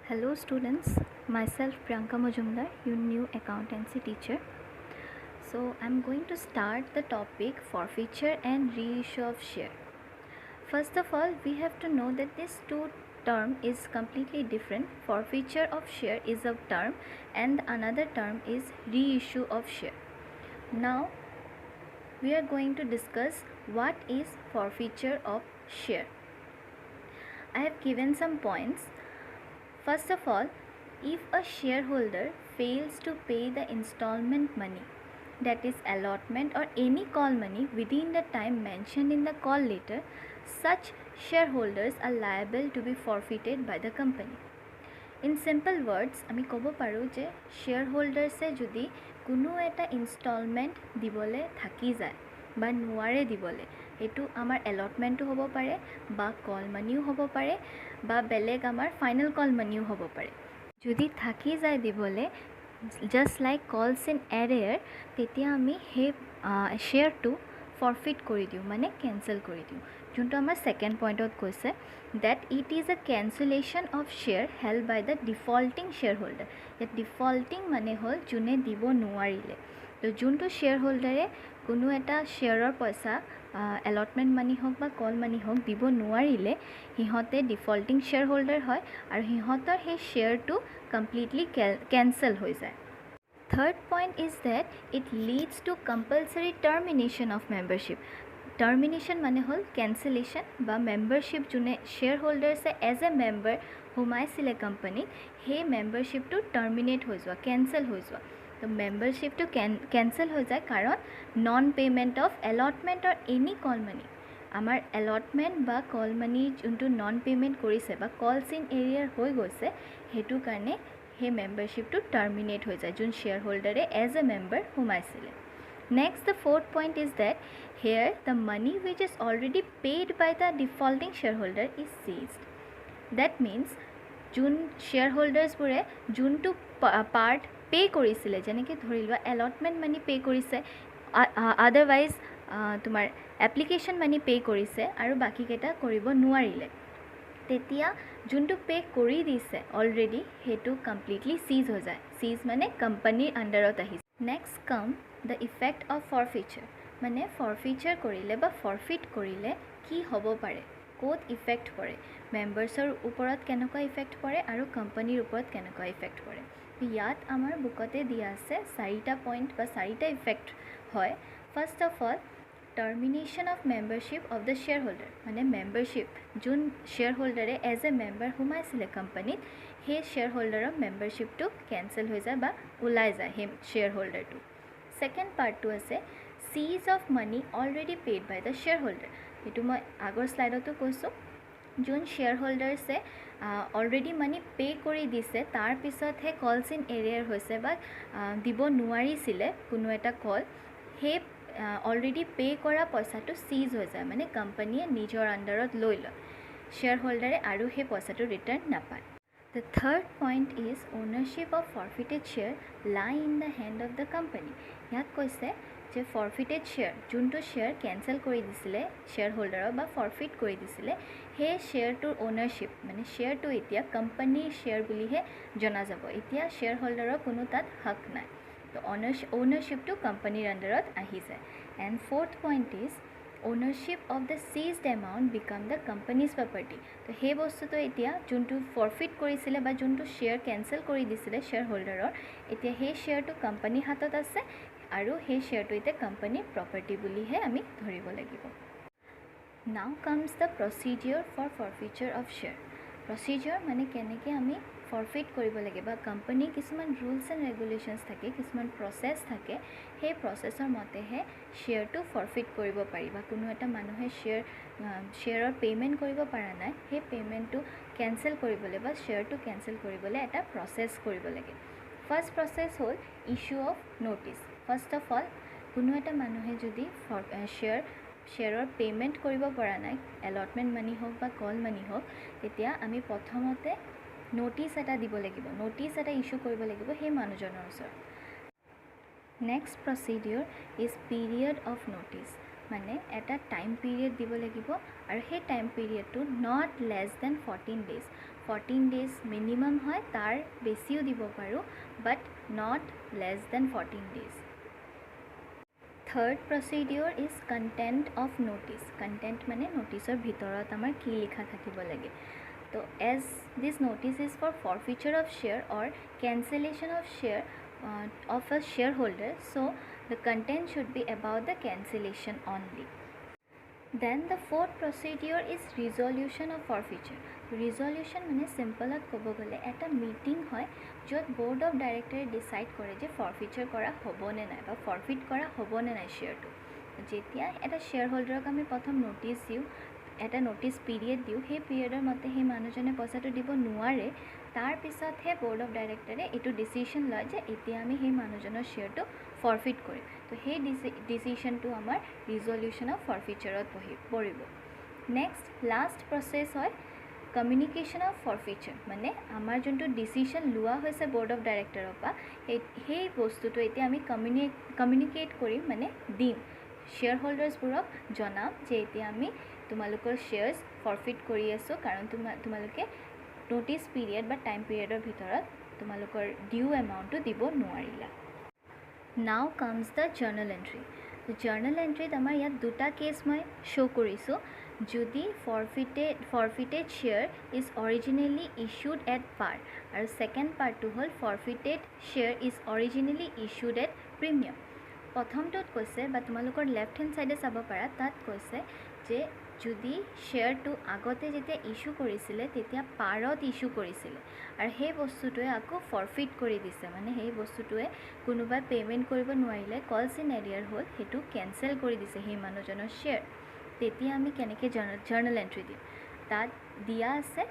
Hello students, myself Priyanka Majumdar, your new accountancy teacher. So I'm going to start the topic forfeiture and reissue of share. First of all, we have to know that this two term is completely different. Forfeiture of share is a term and another term is reissue of share. Now we are going to discuss what is forfeiture of share. I have given some points. First of all, if a shareholder fails to pay the installment money, that is allotment or any call money within the time mentioned in the call letter, such shareholders are liable to be forfeited by the company. In simple words, আমি ক'ব পাৰোঁ যে শ্বেয়াৰহোল্ডাৰ্ছে যদি কোনো এটা instalment দিবলৈ থাকি যায় বা নোৱাৰে দিবলৈ, এইটো আমাৰ এলটমেণ্টো হ'ব পাৰে বা কল মানিও হ'ব পাৰে বা বেলেগ আমাৰ ফাইনেল কল মানিও হ'ব পাৰে। যদি থাকি যায় দিবলৈ জাষ্ট লাইক কলছ ইন এৰেয়াৰ, তেতিয়া আমি সেই শ্বেয়াৰটো ফৰফিট কৰি দিওঁ, মানে কেঞ্চেল কৰি দিওঁ, যোনটো আমাৰ ছেকেণ্ড পইণ্টত কৈছে that it is a cancellation of share held by the defaulting shareholder. ইয়াত ডিফল্টিং মানে হ'ল যোনে দিব নোৱাৰিলে। তো যোনটো শ্বেয়াৰহোল্ডাৰে কোনো এটা শ্বেয়াৰৰ পইচা এলটমেণ্ট মানি হওক বা কল মানি হওক দিব নোৱাৰিলে, সিহঁতে ডিফল্টিং শ্বেয়াৰহোল্ডাৰ হয় আৰু সিহঁতৰ সেই শ্বেয়াৰটো কমপ্লিটলি কেঞ্চেল হৈ যায়। Third point is that it leads to compulsory termination of membership. Termination মানে হ'ল কেঞ্চেলেশ্যন বা মেম্বাৰশ্বিপ যোনে শ্বেয়াৰহোল্ডাৰ্ছে এজ এ মেম্বাৰ সোমাইছিলে কোম্পানীত, সেই মেম্বাৰশ্বিপটো টাৰ্মিনেট হৈ যোৱা, কেঞ্চেল হৈ যোৱা। তো মেম্বাৰশ্বিপটো কেঞ্চেল হৈ যায় কাৰণ non payment of allotment or any call money. আমাৰ এলটমেণ্ট বা কল মানি যোনটো নন পে'মেণ্ট কৰিছে বা কলছ ইন এৰিয়াৰ হৈ গৈছে, সেইটো কাৰণে সেই মেম্বাৰশ্বিপটো টাৰ্মিনেট হৈ যায় যোন শ্বেয়াৰহোল্ডাৰে এজ এ মেম্বাৰ সোমাইছিলে। Next, the fourth point is that here the money which is already paid by the defaulting shareholder is seized. That means যোন শ্বেয়াৰহোল্ডাৰ্ছবোৰে যোনটো পাৰ্ট পে' কৰিছিলে, যেনেকৈ ধৰি লোৱা এলটমেণ্ট মানি পে' কৰিছে, আদাৰৱাইজ তোমাৰ এপ্লিকেশ্যন মানি পে' কৰিছে আৰু বাকীকেইটা কৰিব নোৱাৰিলে, তেতিয়া যোনটো পে' কৰি দিছে অলৰেডি সেইটো কমপ্লিটলি চিজ হৈ যায়। চিজ মানে কোম্পানীৰ আণ্ডাৰত আহিছে। নেক্সট কাম দ্য ইফেক্ট অফ ফৰফিচাৰ, মানে ফৰফিচাৰ কৰিলে বা ফৰফিট কৰিলে কি হ'ব পাৰে, ক'ত ইফেক্ট পৰে, মেম্বাৰ্ছৰ ওপৰত কেনেকুৱা ইফেক্ট পৰে আৰু কোম্পানীৰ ওপৰত কেনেকুৱা ইফেক্ট পৰে। ইয়াত আমাৰ বুকতে দিয়া আছে 4টা পইণ্ট বা 4টা ইফেক্ট হয়। First of all, termination of membership of the shareholder, মানে মেম্বাৰশ্বিপ যোন শ্বেয়াৰহোল্ডাৰে এজ এ মেম্বাৰ সোমাইছিলে কোম্পানীত, সেই শ্বেয়াৰহোল্ডাৰৰ মেম্বাৰশ্বিপটো কেঞ্চেল হৈ যায় বা ওলাই যায় সেই শ্বেয়াৰহোল্ডাৰটো। ছেকেণ্ড পাৰ্টটো আছে seize of money already paid by the shareholder. সেইটো মই আগৰ শ্লাইডতো কৈছোঁ, যোন শ্বেয়াৰহোল্ডাৰ্ছে অলৰেডি মানি পে' কৰি দিছে, তাৰপিছতহে কলছ ইন এৰিয়াৰ হৈছে বা দিব নোৱাৰিছিলে কোনো এটা কল, সেই অলৰেডি পে' কৰা পইচাটো চিজ হৈ যায়, মানে কোম্পানীয়ে নিজৰ আণ্ডাৰত লৈ লয়, শ্বেয়াৰহোল্ডাৰে আৰু সেই পইচাটো ৰিটাৰ্ণ নাপায়। The third point is ownership of forfeited share lie in the hand of the company. ইয়াত কৈছে যে ফৰফিটেড শ্বেয়াৰ, যোনটো শ্বেয়াৰ কেঞ্চেল কৰি দিছিলে শ্বেয়াৰহোল্ডাৰক বা ফৰফিট কৰি দিছিলে, সেই শ্বেয়াৰটোৰ অ'নাৰশ্বিপ, মানে শ্বেয়াৰটো এতিয়া কোম্পানীৰ শ্বেয়াৰ বুলিহে জনা যাব, এতিয়া শ্বেয়াৰহোল্ডাৰৰ কোনো তাত হক নাই। তো অ'নাৰশ্বিপটো কোম্পানীৰ আণ্ডাৰত আহি যায়। And fourth point is ownership of the seized amount become the company's property. তো সেই বস্তুটো এতিয়া যোনটো ফৰফিট কৰিছিলে বা যোনটো শ্বেয়াৰ কেঞ্চেল কৰি দিছিলে শ্বেয়াৰহোল্ডাৰৰ, এতিয়া সেই শ্বেয়াৰটো কোম্পানীৰ হাতত আছে আৰু সেই শ্বেয়াৰটো এতিয়া কোম্পানীৰ প্ৰপাৰ্টি বুলিহে আমি ধৰিব লাগিব। Now comes the procedure for forfeiture of share. Procedure মানে কেনেকৈ আমি ফৰফিট কৰিব লাগে বা কোম্পানীৰ কিছুমান ৰুলছ এণ্ড ৰেগুলেশ্যনছ থাকে, কিছুমান প্ৰচেছ থাকে, সেই প্ৰচেছৰ মতেহে শ্বেয়াৰটো ফৰফিট কৰিব পাৰি বা কোনো এটা মানুহে শ্বেয়াৰৰ পে'মেণ্ট কৰিব পৰা নাই, সেই পে'মেণ্টটো কেঞ্চেল কৰিবলৈ বা শ্বেয়াৰটো কেঞ্চেল কৰিবলৈ এটা প্ৰচেছ কৰিব লাগে। ফাৰ্ষ্ট প্ৰচেছ হ'ল issue of notice. First of all, কোনো এটা মানুহে যদি শ্বেয়াৰৰ পে'মেণ্ট কৰিব পৰা নাই, এলটমেণ্ট মানি হওক বা কল মানি হওক, তেতিয়া আমি প্ৰথমতে ন'টিছ এটা দিব লাগিব, ন'টিছ এটা ইছ্যু কৰিব লাগিব সেই মানুহজনৰ ওচৰত। Next procedure is period of notice, মানে এটা টাইম পিৰিয়ড দিব লাগিব আৰু সেই টাইম পিৰিয়ডটো not less than 14 days। 14 days minimum হয় তাৰ বেছিও দিব পাৰোঁ but not less than 14 days Third procedure is content of notice. Content মানে noticeৰ ভিতৰত আমাৰ কি লিখা থাকিব লাগে তো as this notice is for forfeiture of share or cancellation of share of a shareholder, so the content should be about the cancellation only. Then the fourth procedure is resolution of forfeiture. Resolution মানে সিম্পলত ক'ব গ'লে এটা meeting হয় য'ত board of director decide কৰে যে forfeiture কৰা হ'বনে নাই বা forfeit কৰা হ'বনে নাই শ্বেয়াৰটো যেতিয়া এটা শ্বেয়াৰহোল্ডাৰক আমি প্ৰথম নোটিছ দিওঁ এটা নোটিছ পিৰিয়ড দিওঁ সেই পিৰিয়ডৰ মতে সেই মানুহজনে পইচাটো দিব নোৱাৰে তাৰ পিছতহে board of director এইটো ডিচিশ্যন লয় যে এতিয়া আমি সেই মানুহজনৰ শ্বেয়াৰটো forfeit কৰিম তো সেই ডিচিশ্যনটো আমাৰ ৰিজলিউশ্যন অফ ফৰফিচাৰত পৰিব নেক্সট লাষ্ট প্ৰচেছ হয় কমিউনিকেশ্যন অফ ফৰফিচাৰ মানে আমাৰ যোনটো ডিচিশ্যন লোৱা হৈছে board of directorৰ পৰা সেই বস্তুটো এতিয়া আমি কমিউনিকেট কৰিম মানে দিম শ্বেয়াৰ হোল্ডাৰ্ছবোৰক জনাম যে এতিয়া আমি তোমালোকৰ শ্বেয়াৰ্ছ ফৰফিট কৰি আছোঁ কাৰণ তোমালোকে নোটিছ পিৰিয়ড বা টাইম পিৰিয়ডৰ ভিতৰত তোমালোকৰ ডিউ এমাউণ্টটো দিব নোৱাৰিলা Now comes the journal entry. The journal entry আমাৰ ইয়াত দুটা কেছ মই শ্ব' কৰিছোঁ যদি forfeited share is originally issued at par আৰু second পাৰ্টটো হ'ল forfeited share is originally issued at premium প্ৰথমটোত কৈছে বা তোমালোকৰ লেফ্ট হেণ্ড চাইডে চাব পাৰা তাত কৈছে যে যদি শ্বেয়াৰটো আগতে যেতিয়া ইস্যু কৰিছিলে তেতিয়া পাৰত ইস্যু কৰিছিলে আৰু সেই বস্তুটোৱে আকৌ ফৰফিট কৰি দিছে মানে সেই বস্তুটোৱে কোনোবাই পে'মেণ্ট কৰিব নোৱাৰিলে কলছ ইন এৰিয়াৰ হ'ল সেইটো কেনচেল কৰি দিছে সেই মানুহজনৰ শ্বেয়াৰ তেতিয়া আমি কেনেকৈ জাৰ্নেল এণ্ট্ৰি দিম তাত দিয়া আছে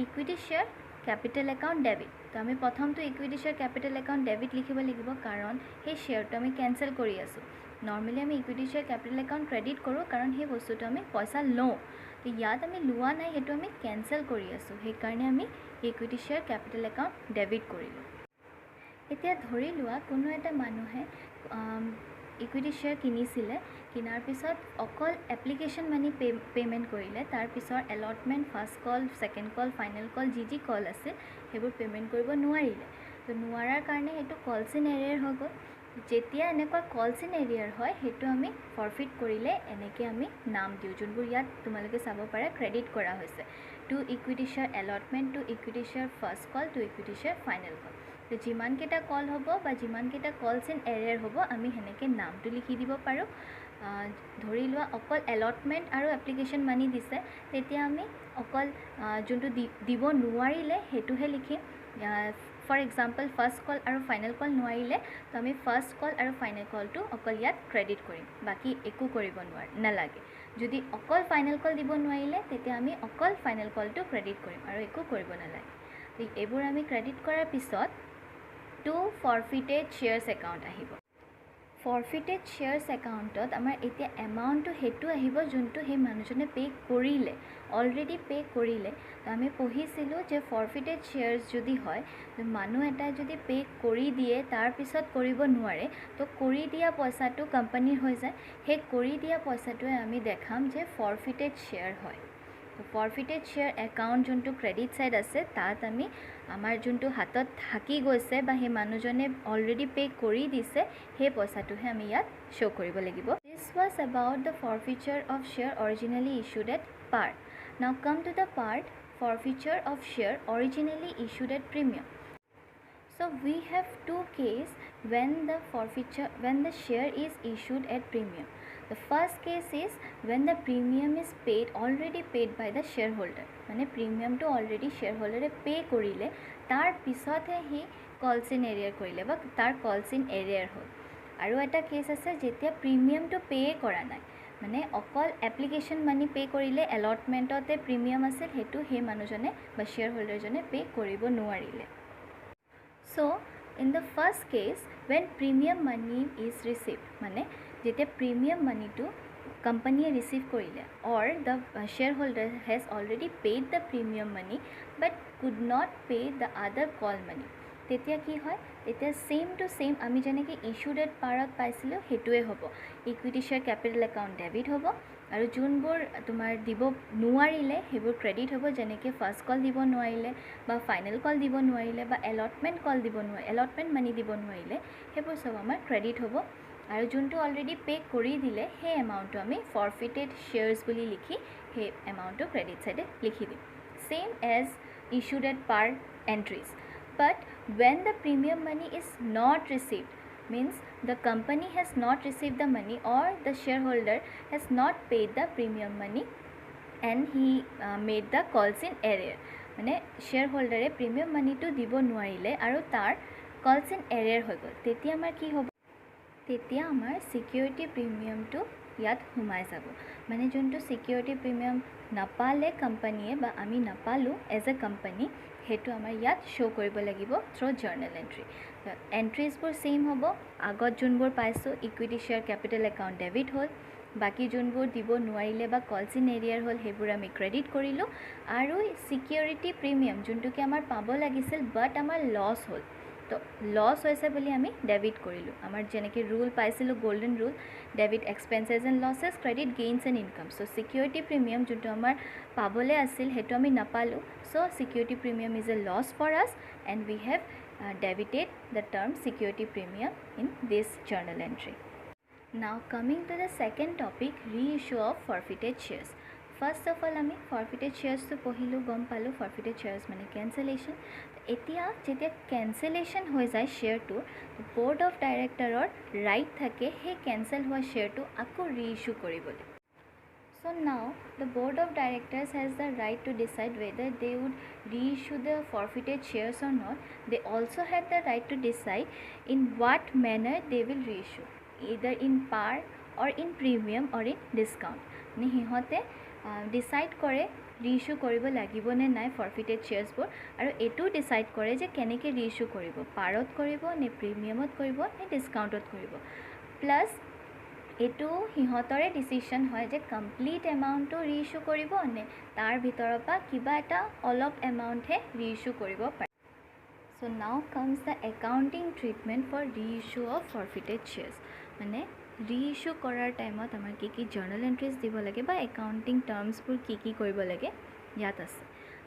equity share capital account debit তো আমি প্ৰথমটো equity share capital account debit লিখিব লাগিব কাৰণ সেই শ্বেয়াৰটো আমি কেনচেল কৰি আছোঁ নৰ্মেলি আমি equity share capital account credit কৰোঁ কাৰণ সেই বস্তুটো আমি পইচা লওঁ তো ইয়াত আমি লোৱা নাই সেইটো আমি কেনচেল কৰি আছোঁ সেইকাৰণে আমি equity share capital account debit কৰিলোঁ এতিয়া ধৰি লোৱা কোনো এটা মানুহে ইকুইটি শ্বেয়াৰ কিনিছিলে কিনাৰ পিছত অকল এপ্লিকেশ্যন মানি পে'মেণ্ট কৰিলে তাৰপিছত allotment first call second call final কল যি কল আছিল সেইবোৰ পে'মেণ্ট কৰিব নোৱাৰিলে তো নোৱাৰাৰ কাৰণে সেইটো কলছ ইন এৰিয়াৰ হৈ গ'ল যেতিয়া এনেকুৱা কলছ ইন এৰিয়াৰ হয় সেইটো আমি ফৰফিট কৰিলে এনেকৈ আমি নাম দিওঁ যোনবোৰ ইয়াত তোমালোকে চাব পাৰা ক্ৰেডিট কৰা হৈছে to equity share allotment to equity share first call to equity share final call তো যিমানকেইটা কল হ'ব বা যিমানকেইটা কলছ ইন এৰিয়াৰ হ'ব আমি সেনেকৈ নামটো লিখি দিব পাৰোঁ ধৰি লোৱা অকল এলটমেণ্ট আৰু এপ্লিকেশ্যন মানি দিছে তেতিয়া আমি অকল যোনটো দিব নোৱাৰিলে সেইটোহে লিখিম ফৰ এক্সাম্পল ফাৰ্ষ্ট কল আৰু ফাইনেল কল নোৱাৰিলে তো আমি ফাৰ্ষ্ট কল আৰু ফাইনেল কলটো অকল ইয়াত ক্ৰেডিট কৰিম বাকী একো কৰিব নালাগে যদি অকল ফাইনেল কল দিব নোৱাৰিলে তেতিয়া আমি অকল ফাইনেল কলটো ক্ৰেডিট কৰিম আৰু একো কৰিব নালাগে এইবোৰ আমি ক্ৰেডিট কৰাৰ পিছত টু ফৰফিটেড শ্বেয়াৰ্ছ একাউণ্ট আহিব ফৰফিটেড শ্বেয়াৰ্ছ একাউণ্টত আমাৰ এতিয়া এমাউণ্টটো সেইটো আহিব যোনটো সেই মানুহজনে পে' কৰিলে অলৰেডি পে' কৰিলে তো আমি পঢ়িছিলোঁ যে ফৰফিটেড শ্বেয়াৰ্ছ যদি হয় মানুহ এটাই যদি পে' কৰি দিয়ে তাৰপিছত কৰিব নোৱাৰে তো কৰি দিয়া পইচাটো কোম্পানীৰ হৈ যায় সেই কৰি দিয়া পইচাটোৱে আমি দেখাম যে ফৰফিটেড শ্বেয়াৰ হয় তো ফৰফিটেড শ্বেয়াৰ একাউণ্ট যোনটো ক্ৰেডিট ছাইড আছে তাত আমি আমাৰ যোনটো হাতত থাকি গৈছে বা সেই মানুহজনে অলৰেডি পে' কৰি দিছে সেই পইচাটোহে আমি ইয়াত শ্ব' কৰিব লাগিব this was about the forfeiture of share originally issued at par now come to the part forfeiture of share originally issued at premium So we have two cases when the share is issued at premium. The first case is when the premium is already paid by the shareholder. মানে premium to already shareholder pay কৰিলে তাৰ পিছতহে হি calls in এৰিয়াৰ কৰিলে বা তাৰ calls in এৰিয়াৰ হ'ল আৰু এটা কেছ আছে যেতিয়া প্ৰিমিয়ামটো পে' কৰা নাই মানে অকল এপ্লিকেশ্যন মানি পে' কৰিলে এলটমেণ্টতে প্ৰিমিয়াম আছিল সেইটো সেই মানুহজনে বা শ্বেয়াৰ হোল্ডাৰজনে পে' কৰিব নোৱাৰিলে So, in the first case, when premium money is received, মানে যেতিয়া premium money to company receive কৰিলে or the shareholder has already paid the premium money but could not pay the other call money তেতিয়া কি হয় তেতিয়া same to same আমি যেনেকৈ issued at পাৰত পাইছিলোঁ সেইটোৱে হ'ব equity share capital account debit হ'ব আৰু যোনবোৰ তোমাৰ দিব নোৱাৰিলে সেইবোৰ ক্ৰেডিট হ'ব, যেনেকৈ ফাৰ্ষ্ট কল দিব নোৱাৰিলে বা ফাইনেল কল দিব নোৱাৰিলে বা এলটমেণ্ট কল দিব নোৱাৰিলে, এলটমেণ্ট মানি দিব নোৱাৰিলে, সেইবোৰ চব আমাৰ ক্ৰেডিট হ'ব। আৰু যোনটো অলৰেডি পে' কৰি দিলে সেই এমাউণ্টটো আমি ফৰফিটেড শ্বেয়াৰ্ছ বুলি লিখি সেই এমাউণ্টটো ক্ৰেডিট ছাইডে লিখি দিম, same as issued at par entries. But when the premium money is not received, means the company has not received the money or the shareholder has not paid the premium money and he made the calls in error, মানে শ্বেয়াৰহোল্ডাৰে premium মানিটো দিব নোৱাৰিলে আৰু তাৰ calls in এৰেৰ হৈ গ'ল, তেতিয়া আমাৰ কি হ'ব, তেতিয়া আমাৰ ছিকিউৰিটি প্ৰিমিয়ামটো ইয়াত সোমাই যাব। মানে যোনটো ছিকিউৰিটি প্ৰিমিয়াম নাপালে কোম্পানীয়ে বা আমি নাপালোঁ এজ এ কোম্পানী, সেইটো আমাৰ ইয়াত শ্ব' কৰিব লাগিব থ্ৰু জাৰ্নেল এণ্ট্ৰি। এণ্ট্ৰিজবোৰ ছেইম হ'ব, আগত যোনবোৰ পাইছোঁ equity share capital account debit হ'ল, বাকী যোনবোৰ দিব নোৱাৰিলে বা কলছ ইন এৰিয়াৰ হ'ল সেইবোৰ আমি ক্ৰেডিট কৰিলোঁ, আৰু ছিকিউৰিটি প্ৰিমিয়াম যোনটোকে আমাৰ পাব লাগিছিল বাট আমাৰ লছ হ'ল, তো লছ হৈছে বুলি আমি ডেবিট কৰিলোঁ। আমাৰ যেনেকৈ ৰুল পাইছিলোঁ golden rule, debit expenses and losses, credit gains and income. So' security premium যোনটো আমাৰ পাবলৈ আছিল সেইটো আমি নাপালোঁ, so' security premium is a loss for us and we have debited the term security premium in this journal entry. Now coming to the second topic, reissue of forfeited shares. First of all আমি forfeited shares তো পঢ়িলোঁ, গম পালোঁ forfeited shares মানে cancellation। এতিয়া যেতিয়া cancellation হৈ যায় শ্বেয়াৰটো, board of directorৰ ৰাইট থাকে সেই কেঞ্চেল হোৱা শ্বেয়াৰটো আকৌ reissue কৰিবলৈ। So now the board of directors has the right to decide whether they would reissue the forfeited shares or not. They also had the right to decide in what manner they will reissue, either in par or in premium or in discount. মানে সিহঁতে decide কৰে ৰিইশ্যু কৰিব লাগিব নে নাই ফৰফিটেড শ্বেয়াৰ্ছবোৰ, আৰু এইটোও decide কৰে যে কেনেকৈ ৰিইশ্যু কৰিব, পাৰত কৰিব নে প্ৰিমিয়ামত কৰিব নে ডিছকাউণ্টত কৰিব। প্লাছ এইটো সিহঁতৰে ডিচিশ্যন হয় যে কমপ্লিট এমাউণ্টটো ৰিইশ্যু কৰিব নে তাৰ ভিতৰৰ পৰা কিবা এটা অলপ এমাউণ্টহে ৰিইশ্যু কৰিব পাৰে। So' now comes the accounting treatment for reissue of forfeited shares. মানে ৰিইশ্যু কৰাৰ টাইমত আমাৰ কি কি জাৰ্নেল এণ্ট্ৰিজ দিব লাগে বা একাউণ্টিং টাৰ্মছবোৰ কি কি কৰিব লাগে ইয়াত আছে।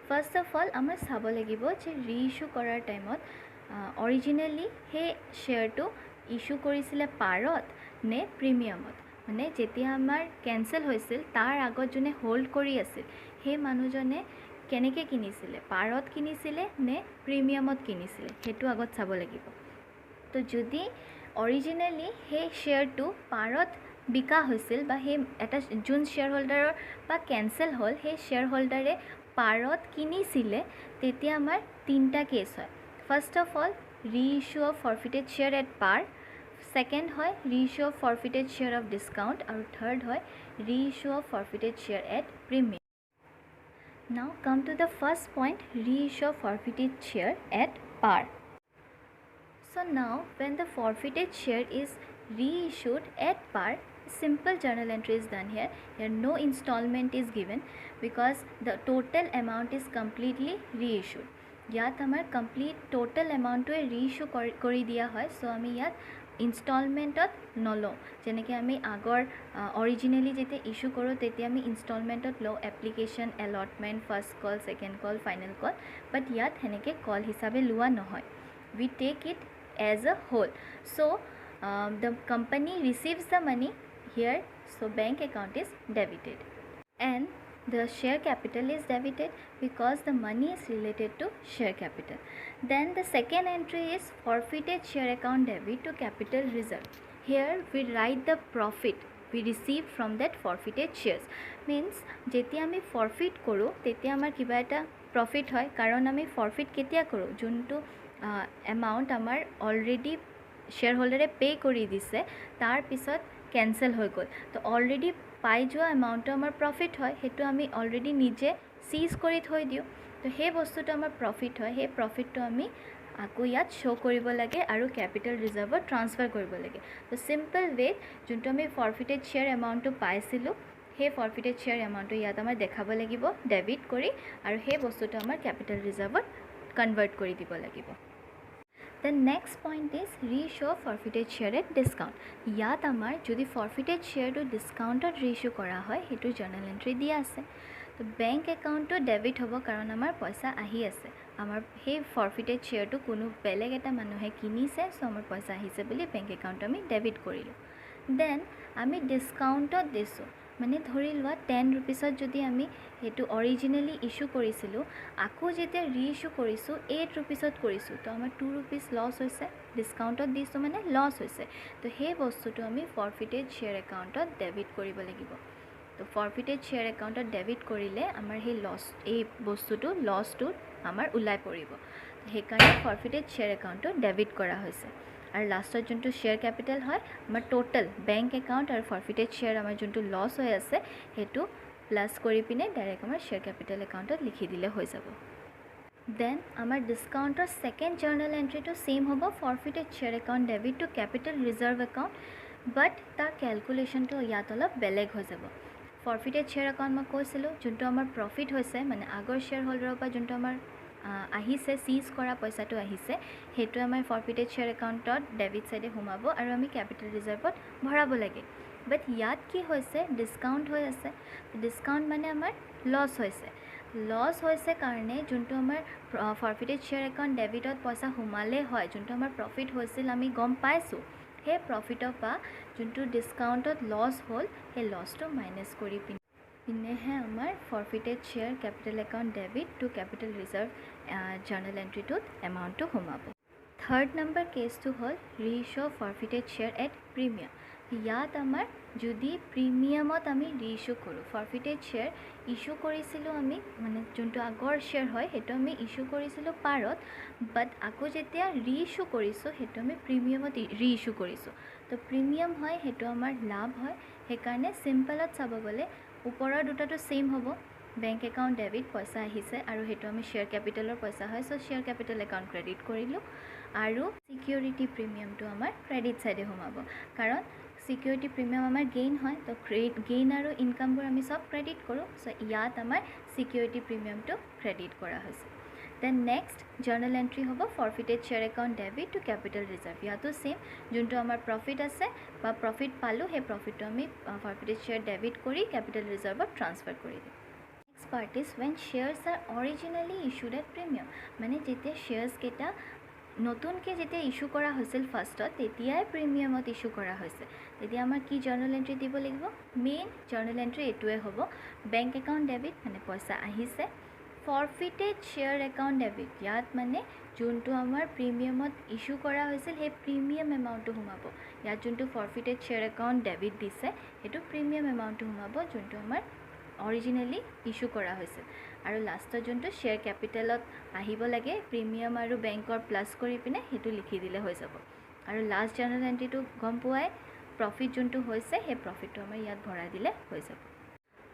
ফাৰ্ষ্ট অফ অল আমাৰ চাব লাগিব যে ৰিইশ্যু কৰাৰ টাইমত অৰিজিনেলি সেই শ্বেয়াৰটো ইছ্যু কৰিছিলে পাৰত নে প্ৰিমিয়ামত। মানে যেতিয়া আমাৰ কেঞ্চেল হৈছিল তাৰ আগত যোনে হোল্ড কৰি আছিল সেই মানুহজনে কেনেকৈ কিনিছিলে, পাৰত কিনিছিলে নে প্ৰিমিয়ামত কিনিছিলে, সেইটো আগত চাব লাগিব। তো যদি অৰিজিনেলি সেই শ্বেয়াৰটো পাৰত বিকা হৈছিল বা সেই এটা যোন শ্বেয়াৰ হোল্ডাৰৰ বা কেঞ্চেল হ'ল সেই শ্বেয়াৰ হোল্ডাৰে পাৰত কিনিছিলে, তেতিয়া আমাৰ তিনিটা কেছ হয়। First of all reissue of forfeited share at par, second হয় reissue of forfeited share of discount, আৰু থাৰ্ড হয় reissue of forfeited share at premium. Now come to the first point, reissue of forfeited share at par. So now when the forfeited share is reissued at par, simple journal entry is done here. Here no installment is given because the total amount is completely reissued. ইয়াত আমাৰ complete total এমাউণ্টটোৱে ৰিইশ্যু কৰি দিয়া হয়। চ' আমি ইয়াত ইনষ্টলমেণ্টত নলওঁ, যেনেকৈ আমি আগৰ অৰিজিনেলি যেতিয়া ইছ্যু কৰোঁ তেতিয়া আমি ইনষ্টলমেণ্টত লওঁ, application, allotment, first call, second call, final call, but ইয়াত সেনেকৈ কল হিচাপে লোৱা নহয়। We take it as a whole. So the company receives the money here, so bank account is debited and the share capital is debited because the money is related to share capital. Then the second entry is forfeited share account debit to capital reserve. Here we write the profit we received from that forfeited shares. Means যেতিয়া আমি forfeit কৰোঁ তেতিয়া আমাৰ কিবা এটা profit হয়, কাৰণ আমি ফৰফিট কেতিয়া কৰোঁ, যোনটো এমাউণ্ট আমাৰ অলৰেডি শ্বেয়াৰ হোল্ডাৰে পে' কৰি দিছে তাৰ পিছত কেঞ্চেল হৈ গ'ল, তো অলৰেডি পাই যোৱা এমাউণ্টটো আমাৰ প্ৰফিট হয়, সেইটো আমি অলৰেডি নিজে চিজ কৰি থৈ দিওঁ, তো সেই বস্তুটো আমাৰ প্ৰফিট হয়। সেই প্ৰফিটটো আমি আকৌ ইয়াত শ্ব' কৰিব লাগে আৰু কেপিটেল ৰিজাৰ্ভত ট্ৰান্সফাৰ কৰিব লাগে। তো চিম্পল ৱেত যোনটো আমি ফৰফিটেড শ্বেয়াৰ এমাউণ্টটো পাইছিলোঁ সেই ফৰফিটেড শ্বেয়াৰ এমাউণ্টটো ইয়াত আমাৰ দেখাব লাগিব ডেবিট কৰি, আৰু সেই বস্তুটো আমাৰ কেপিটেল ৰিজাৰ্ভত কনভাৰ্ট কৰি দিব লাগিব। The next point is reissue forfeited share at discount. ইয়াত আমাৰ যদি forfeited shareটো ডিসকাউণ্টত reissue কৰা হয় সেইটো journal entry দিয়া আছে। তো বেংক একাউণ্টটো ডেবিট হ'ব কাৰণ আমাৰ পইচা আহি আছে, আমাৰ সেই forfeited shareটো কোনো বেলেগ এটা মানুহে কিনিছে, সো আমাৰ পইচা আহিছে বুলি বেংক একাউণ্ট আমি ডেবিট কৰিলোঁ। দেন আমি ডিসকাউণ্টত দিছোঁ, মানে ধৰি লোৱা 10 rupeesত যদি আমি সেইটো অৰিজিনেলি ইস্যু কৰিছিলোঁ, আকৌ যেতিয়া ৰিইস্যু কৰিছোঁ 8 rupeesত কৰিছোঁ, তো আমাৰ 2 rupees লছ হৈছে, ডিসকাউণ্টত দিছোঁ মানে লছ হৈছে। তো সেই বস্তুটো আমি forfeited share একাউণ্টত ডেবিট কৰিব লাগিব। তো forfeited share একাউণ্টত ডেবিট কৰিলে আমাৰ সেই লছ, এই বস্তুটো লছটো আমাৰ ওলাই পৰিব। সেইকাৰণে forfeited share একাউণ্টটো ডেবিট কৰা হৈছে। আৰু লাষ্টত যোনটো শ্বেয়াৰ কেপিটেল হয় আমাৰ টোটেল বেংক একাউণ্ট আৰু forfeited share আমাৰ যোনটো লছ হৈ আছে সেইটো প্লাছ কৰি পিনে ডাইৰেক্ট আমাৰ শ্বেয়াৰ কেপিটেল একাউণ্টত লিখি দিলে হৈ যাব। দেন আমাৰ ডিসকাউণ্টৰ সেকেন্ড জাৰ্নেল এন্ট্ৰিটো সেম হ'ব, forfeited share account debit to capital reserve account, but তাৰ কেলকুলেশ্যনটো ইয়াত অলপ বেলেগ হৈ যাব। forfeited share একাউণ্ট মই কৈছিলোঁ যোনটো আমাৰ প্ৰফিট হৈছে, মানে আগৰ শ্বেয়াৰ হোল্ডাৰৰ পৰা যোনটো আমাৰ আহিছে, সিজ কৰা পইচাটো আহিছে, সেইটো আমাৰ forfeited share একাউণ্টত ডেবিট সাইডে সোমাব আৰু আমি কেপিটেল ৰিজাৰ্ভত ভৰাব লাগে। বাট ইয়াত কি হৈছে, ডিসকাউণ্ট হৈ আছে, ডিসকাউণ্ট মানে আমাৰ লছ হৈছে। লছ হৈছে কাৰণে যোনটো আমাৰ forfeited share একাউণ্ট ডেবিটত পইচা সোমালে হয়, যোনটো আমাৰ প্ৰফিট হৈছিল আমি গম পাইছোঁ, সেই প্ৰফিটৰ পৰা যোনটো ডিসকাউণ্টত লছ হ'ল সেই লছটো মাইনাছ কৰি পিনেহে আমাৰ forfeited share capital account debit to capital reserve journal এন্ট্ৰিটোত এমাউণ্টটো সোমাব। থাৰ্ড নম্বৰ কেছটো হ'ল reissue forfeited share at premium। ইয়াত আমাৰ যদি প্ৰিমিয়ামত আমি ৰিইশ্যু কৰোঁ, forfeited share ইস্যু কৰিছিলোঁ আমি, মানে যোনটো আগৰ শ্বেয়াৰ হয় সেইটো আমি ইস্যু কৰিছিলোঁ পাৰত, বাট আকৌ যেতিয়া ৰিইশ্যু কৰিছোঁ সেইটো আমি প্ৰিমিয়ামত ৰিইশ্যু কৰিছোঁ। তো প্ৰিমিয়াম হয় সেইটো আমাৰ লাভ হয়। সেইকাৰণে চিম্পলত চাব গ'লে ওপৰৰ দুটাটো সেম হ'ব, বেংক একাউণ্ট ডেবিট পইচা আহিছে আৰু সেইটো আমি শ্বেয়াৰ কেপিটেলৰ পইচা হয়, so share capital account credit কৰিলোঁ, আৰু সিকিউৰিটি প্ৰিমিয়ামটো আমাৰ ক্ৰেডিট সাইডে সোমাব কাৰণ সিকিউৰিটি প্ৰিমিয়াম আমাৰ গেইন হয়। তো গেইন আৰু ইনকামবোৰ আমি সব ক্ৰেডিট কৰোঁ, সো ইয়াত আমাৰ সিকিউৰিটি প্ৰিমিয়ামটো ক্ৰেডিট কৰা হৈছে। দেন নেক্সট জাৰ্নেল এন্ট্ৰি হ'ব forfeited share account debit to capital reserve. ইয়াতো সেম, যোনটো আমাৰ প্ৰফিট আছে বা প্ৰফিট পালোঁ সেই প্ৰফিটটো আমি forfeited share ডেবিট কৰি কেপিটেল ৰিজাৰ্ভত ট্ৰান্সফাৰ কৰি দিম। Next part is when shares are originally issued at premium। মানে যেতিয়া শ্বেয়াৰ্ছকেইটা নতুনকৈ যেতিয়া ইস্যু কৰা হৈছিল ফাৰ্ষ্টত, তেতিয়াই প্ৰিমিয়ামত ইস্যু কৰা হৈছে, তেতিয়া আমাৰ কি জাৰ্নেল এন্ট্ৰি দিব লাগিব, মেইন জাৰ্নেল এন্ট্ৰি এইটোৱে হ'ব, বেংক একাউণ্ট ডেবিট মানে পইচা আহিছে, forfeited share একাউণ্ট ডেবিট ইয়াত মানে যোনটো আমাৰ প্ৰিমিয়ামত ইস্যু কৰা হৈছিল সেই প্ৰিমিয়াম এমাউণ্টটো সোমাব। ইয়াত যোনটো forfeited share একাউণ্ট ডেবিট দিছে সেইটো প্ৰিমিয়াম এমাউণ্টটো সোমাব যোনটো আমাৰ অৰিজিনেলি ইস্যু কৰা হৈছিল। আৰু লাষ্টত যোনটো শ্বেয়াৰ কেপিটেলত আহিব লাগে প্ৰিমিয়াম আৰু বেংকৰ প্লাছ কৰি পিনে সেইটো লিখি দিলে হৈ যাব। আৰু লাষ্ট জাৰ্নেল এন্ট্ৰিটো গম পোৱাই, প্ৰফিট যোনটো হৈছে সেই প্ৰফিটটো আমাৰ ইয়াত ভৰাই দিলে হৈ যাব।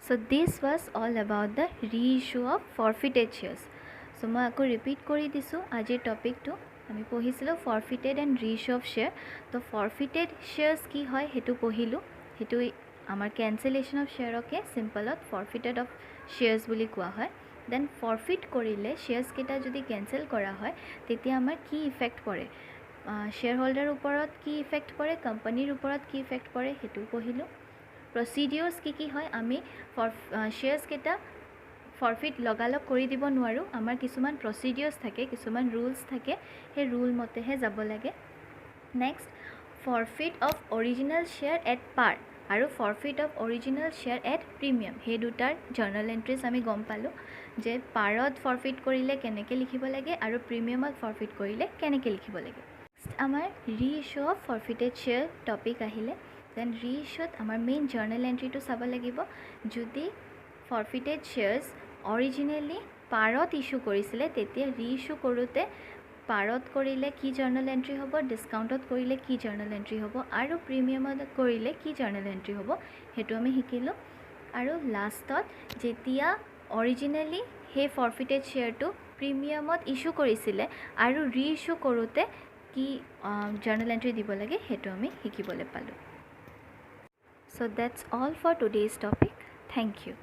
So this was all about the reissue of forfeited shares। So মই আকৌ ৰিপিট কৰি দিছোঁ আজিৰ টপিকটো। আমি পঢ়িছিলোঁ forfeited and reissue of share। তো forfeited shares কি হয় সেইটো পঢ়িলোঁ, সেইটো আমাৰ কেঞ্চেলেশ্যন অফ শ্বেয়াৰকে চিম্পলত forfeited of shares বুলি কোৱা হয়। দেন ফৰফিট কৰিলে শ্বেয়াৰ্ছকেইটা যদি কেঞ্চেল কৰা হয় তেতিয়া আমাৰ কি ইফেক্ট পৰে, শ্বেয়াৰ হোল্ডাৰৰ ওপৰত কি ইফেক্ট পৰে, কোম্পানীৰ ওপৰত কি ইফেক্ট পৰে সেইটো পঢ়িলোঁ। প্ৰচিডিউৰ্ছ কি হয়, আমি শ্বেয়াৰ্ছকেইটা ফৰফিট লগালগ কৰি দিব নোৱাৰোঁ, আমাৰ কিছুমান প্ৰচিডিউৰ্ছ থাকে, কিছুমান ৰুলছ থাকে, সেই ৰুল মতেহে যাব লাগে। Next forfeit of original share at par আৰু forfeit of original share at premium, সেই দুটাৰ জাৰ্নেল এন্ট্ৰিজ আমি গম পালোঁ যে পাৰত ফৰফিট কৰিলে কেনেকৈ লিখিব লাগে আৰু প্ৰিমিয়ামত ফৰফিট কৰিলে কেনেকৈ লিখিব লাগে। নেক্সট আমাৰ ৰিইশ্যু অফ forfeited share টপিক আহিলে। দেন ৰিইশ্যুত আমাৰ মেইন জাৰ্নেল এন্ট্ৰিটো চাব লাগিব, যদি forfeited shares অৰিজিনেলি পাৰত ইস্যু কৰিছিলে তেতিয়া ৰিইশ্যু কৰোঁতে পাৰত কৰিলে কি জাৰ্নেল এন্ট্ৰি হ'ব, ডিসকাউণ্টত কৰিলে কি জাৰ্নেল এন্ট্ৰি হ'ব আৰু প্ৰিমিয়ামত কৰিলে কি জাৰ্নেল এন্ট্ৰি হ'ব সেইটো আমি শিকিলোঁ। আৰু লাষ্টত যেতিয়া অৰিজিনেলি সেই forfeited shareটো প্ৰিমিয়ামত ইস্যু কৰিছিলে আৰু ৰিইশ্যু কৰোঁতে কি জাৰ্নেল এন্ট্ৰি দিব লাগে সেইটো আমি শিকিবলৈ পালোঁ। So that's all for today's topic. Thank you.